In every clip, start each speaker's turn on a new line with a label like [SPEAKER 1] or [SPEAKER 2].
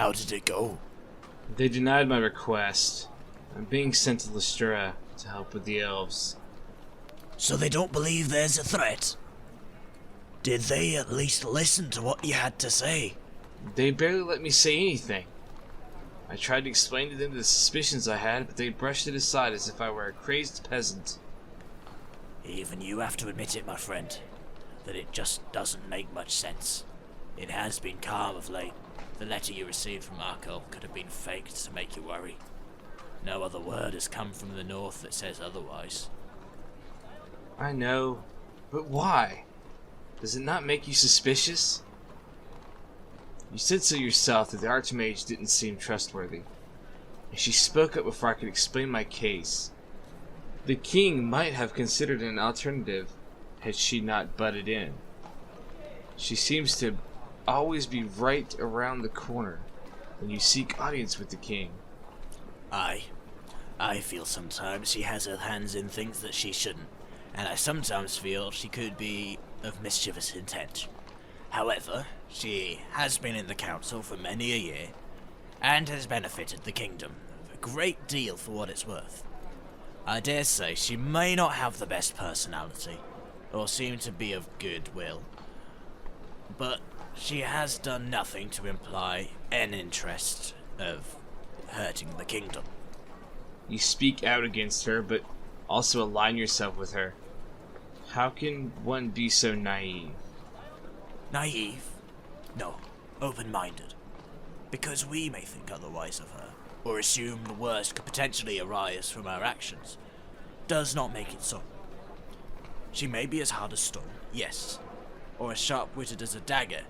[SPEAKER 1] How did it go?
[SPEAKER 2] They denied my request. I'm being sent to Auristria to help with the elves.
[SPEAKER 1] So they don't believe there's a threat? Did they at least listen to what you had to say?
[SPEAKER 2] They barely let me say anything. I tried to explain to them the suspicions I had, but they brushed it aside as if I were a crazed peasant.
[SPEAKER 1] Even you have to admit it, my friend, that it just doesn't make much sense. It has been calm of late. The letter you received from Arkel could have been faked to make you worry. No other word has come from the north that says otherwise.
[SPEAKER 2] I know, but why? Does it not make you suspicious? You said so yourself that the Archmage didn't seem trustworthy, and she spoke up before I could explain my case. The king might have considered an alternative had she not butted in. She seems to always be right around the corner when you seek audience with the king.
[SPEAKER 1] I feel sometimes she has her hands in things that she shouldn't, and I sometimes feel she could be of mischievous intent. However, she has been in the council for many a year, and has benefited the kingdom a great deal for what it's worth. I dare say she may not have the best personality, or seem to be of good will, but she has done nothing to imply an interest of hurting the kingdom.
[SPEAKER 2] You speak out against her, but also align yourself with her. How can one be so naive?
[SPEAKER 1] Naive? No, open-minded. Because we may think otherwise of her, or assume the worst could potentially arise from our actions, does not make it so. She may be as hard as stone, yes, or as sharp-witted as a dagger,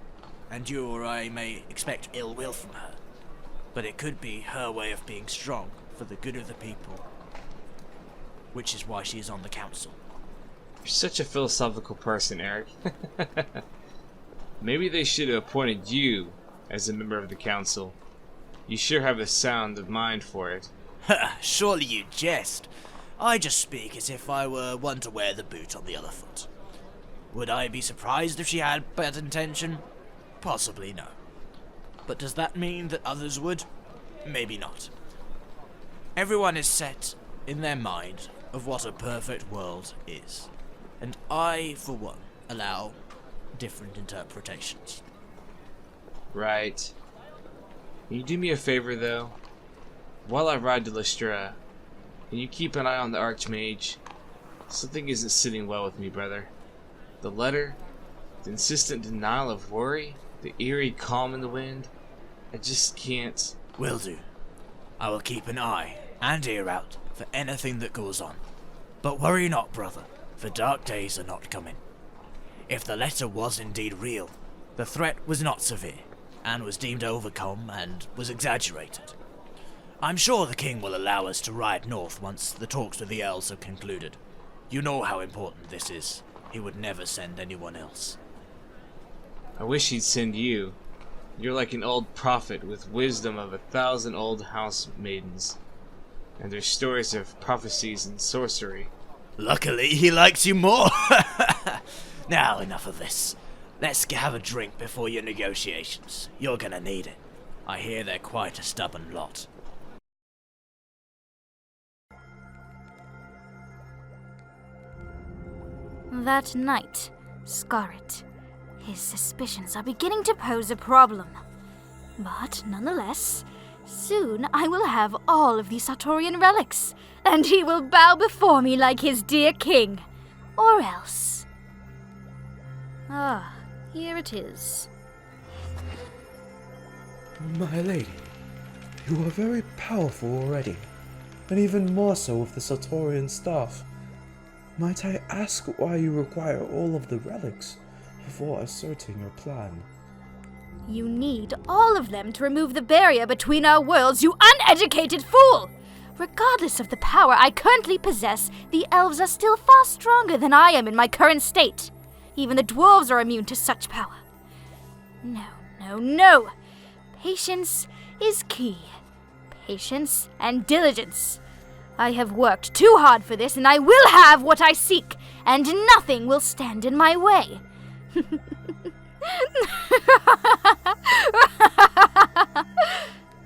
[SPEAKER 1] and you or I may expect ill will from her, but it could be her way of being strong for the good of the people, which is why she is on the council.
[SPEAKER 2] You're such a philosophical person, Eric. Maybe they should have appointed you as a member of the council. You sure have a sound of mind for it.
[SPEAKER 1] Surely you jest. I just speak as if I were one to wear the boot on the other foot. Would I be surprised if she had bad intention? Possibly no. But does that mean that others would? Maybe not. Everyone is set in their mind of what a perfect world is, and I, for one, allow different interpretations.
[SPEAKER 2] Right. Can you do me a favor, though? While I ride to Auristria, can you keep an eye on the Archmage? Something isn't sitting well with me, brother. The letter, the insistent denial of worry, the eerie calm in the wind. I just can't.
[SPEAKER 1] Will do. I will keep an eye and ear out for anything that goes on. But worry not, brother, for dark days are not coming. If the letter was indeed real, the threat was not severe, and was deemed overcome and was exaggerated. I'm sure the king will allow us to ride north once the talks with the elves have concluded. You know how important this is. He would never send anyone else.
[SPEAKER 2] I wish he'd send you. You're like an old prophet with wisdom of 1,000 old house maidens, and their stories of prophecies and sorcery.
[SPEAKER 1] Luckily, he likes you more. Now, enough of this. Let's have a drink before your negotiations. You're gonna need it. I hear they're quite a stubborn lot.
[SPEAKER 3] That night, Skarett. His suspicions are beginning to pose a problem. But nonetheless, soon I will have all of the Sartorian relics, and he will bow before me like his dear king. Or else. Ah, here it is.
[SPEAKER 4] My lady, you are very powerful already, and even more so with the Sartorian staff. Might I ask why you require all of the relics before asserting your plan?
[SPEAKER 3] You need all of them to remove the barrier between our worlds, you uneducated fool! Regardless of the power I currently possess, the elves are still far stronger than I am in my current state. Even the dwarves are immune to such power. No. Patience is key. Patience and diligence. I have worked too hard for this, and I will have what I seek, and nothing will stand in my way.